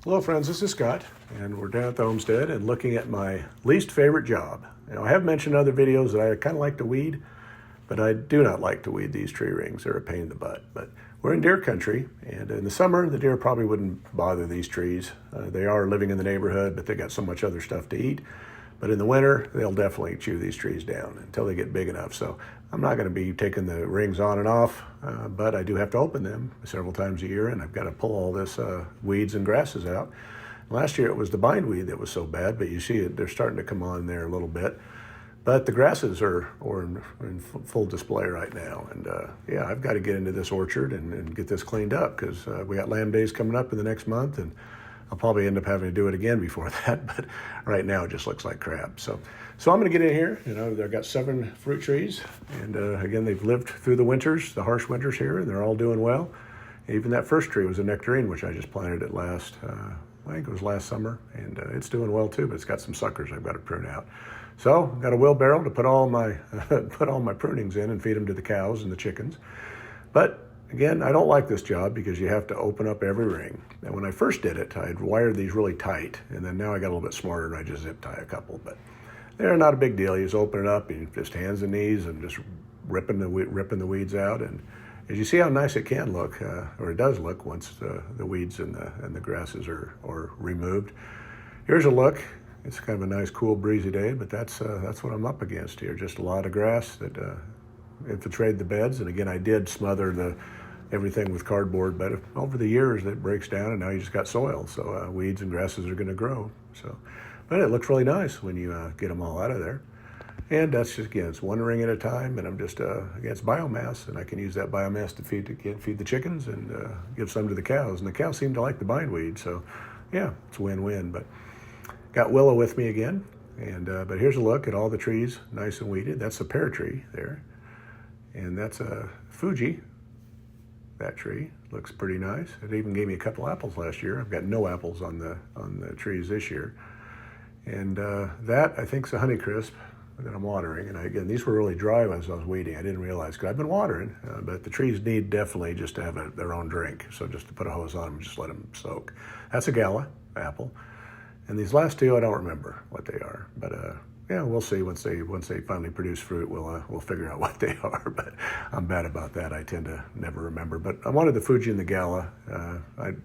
Hello friends, this is Scott, and we're down at the homestead and looking at my least favorite job. I have mentioned in other videos that I kind of like to weed, but I do not like to weed these tree rings. They're a pain in the butt. But we're in deer country, and in the summer, the deer probably wouldn't bother these trees. They are living in the neighborhood, but they got so much other stuff to eat. But in the winter, they'll definitely chew these trees down until they get big enough. So I'm not going to be taking the rings on and off, but I do have to open them several times a year, and I've got to pull all this weeds and grasses out. Last year it was the bindweed that was so bad, but you see they're starting to come on there a little bit. But the grasses are in full display right now. And yeah, I've got to get into this orchard and get this cleaned up because we got lamb days coming up in the next month, and I'll probably end up having to do it again before that, but right now it just looks like crap. So I'm going to get in here. I've got 7 fruit trees, and again, they've lived through the winters, the harsh winters here, and they're all doing well. Even that first tree was a nectarine, which I just planted it I think it was last summer, and it's doing well too, but it's got some suckers I've got to prune out. So I've got a wheelbarrow to put all my prunings in and feed them to the cows and the chickens. But again, I don't like this job because you have to open up every ring. And when I first did it, I had wired these really tight, and then now I got a little bit smarter and I just zip tie a couple. But they're not a big deal. You just open it up, you just hands and knees and just ripping the weeds out. And as you see how nice it can look, or it does look once the weeds and the grasses are removed. Here's a look. It's kind of a nice, cool, breezy day, but that's what I'm up against here. Just a lot of grass that infiltrated the beds. And again, I did smother everything with cardboard, but over the years it breaks down and now you just got soil. So weeds and grasses are going to grow. But it looks really nice when you get them all out of there. And that's just, again, it's one ring at a time, and I'm just, again, it's biomass, and I can use that biomass to feed the chickens and give some to the cows. And the cows seem to like the bindweed, so yeah, it's a win-win. But got Willow with me again, and but here's a look at all the trees, nice and weeded. That's a pear tree there, and that's a Fuji. That tree looks pretty nice. It even gave me a couple apples last year. I've got no apples on the trees this year. And that, I think, is a Honeycrisp that I'm watering. And again, these were really dry as I was weeding. I didn't realize, because I've been watering, but the trees need definitely just to have their own drink. So just to put a hose on them and just let them soak. That's a Gala apple. And these last 2, I don't remember what they are. But yeah, we'll see once they finally produce fruit. We'll figure out what they are. But I'm bad about that. I tend to never remember. But I wanted the Fuji and the Gala.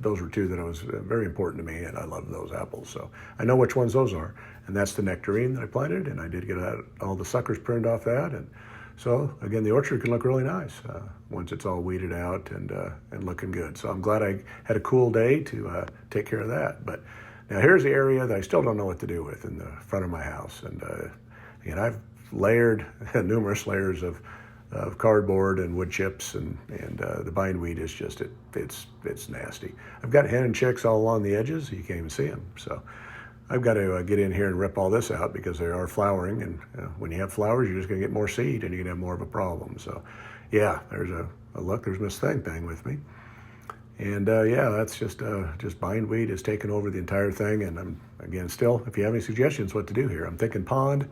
Those were 2 that was very important to me, and I love those apples. So I know which ones those are. And that's the nectarine that I planted, and I did get all the suckers pruned off that. And so again, the orchard can look really nice once it's all weeded out and looking good. So I'm glad I had a cool day to take care of that. But now here's the area that I still don't know what to do with in the front of my house. And again, I've layered numerous layers of cardboard and wood chips, and the bindweed is just, it's nasty. I've got hen and chicks all along the edges. You can't even see them. So I've got to get in here and rip all this out because they are flowering. And when you have flowers, you're just going to get more seed and you're going to have more of a problem. So yeah, there's look, there's Miss Thing with me. And yeah, that's just bindweed has taken over the entire thing. And I'm, again, still, if you have any suggestions what to do here, I'm thinking pond,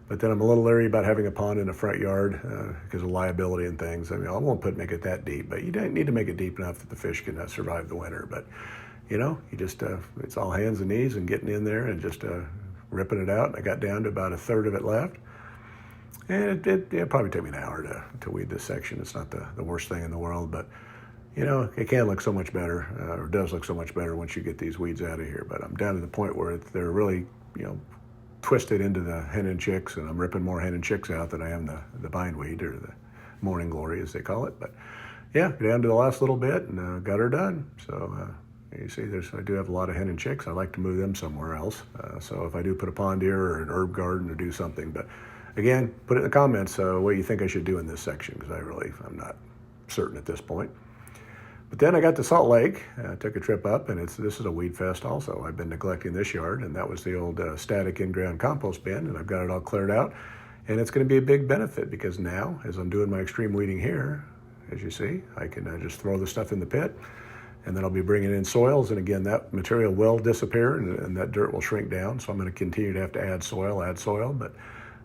but then I'm a little leery about having a pond in the front yard because of liability and things. I mean, I won't make it that deep, but you don't need to make it deep enough that the fish can survive the winter. But you just, it's all hands and knees and getting in there and just ripping it out. I got down to about 1/3 of it left. And it probably took me an hour to weed this section. It's not the worst thing in the world, but it can look so much better, or does look so much better once you get these weeds out of here. But I'm down to the point where they're really, twisted into the hen and chicks, and I'm ripping more hen and chicks out than I am the bindweed, or the morning glory as they call it. But yeah, down to the last little bit and got her done. So you see, I do have a lot of hen and chicks. I like to move them somewhere else. So if I do put a pond here or an herb garden or do something, but again, put it in the comments what you think I should do in this section, because I'm not certain at this point. But then I got to Salt Lake, took a trip up, and this is a weed fest also. I've been neglecting this yard, and that was the old static in-ground compost bin, and I've got it all cleared out. And it's going to be a big benefit because now, as I'm doing my extreme weeding here, as you see, I can just throw the stuff in the pit, and then I'll be bringing in soils. And again, that material will disappear, and that dirt will shrink down. So I'm going to continue to have to add soil. But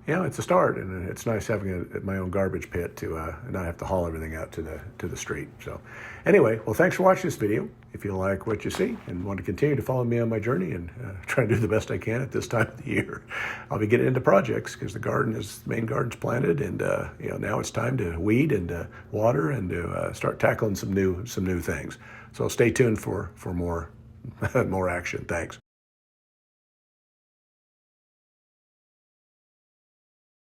you know, it's a start, and it's nice having my own garbage pit to not have to haul everything out to the street. So anyway, well, thanks for watching this video. If you like what you see and want to continue to follow me on my journey and try to do the best I can at this time of the year, I'll be getting into projects because the main garden's planted, and you know, now it's time to weed and water and to start tackling some new things. So stay tuned for more more action. Thanks.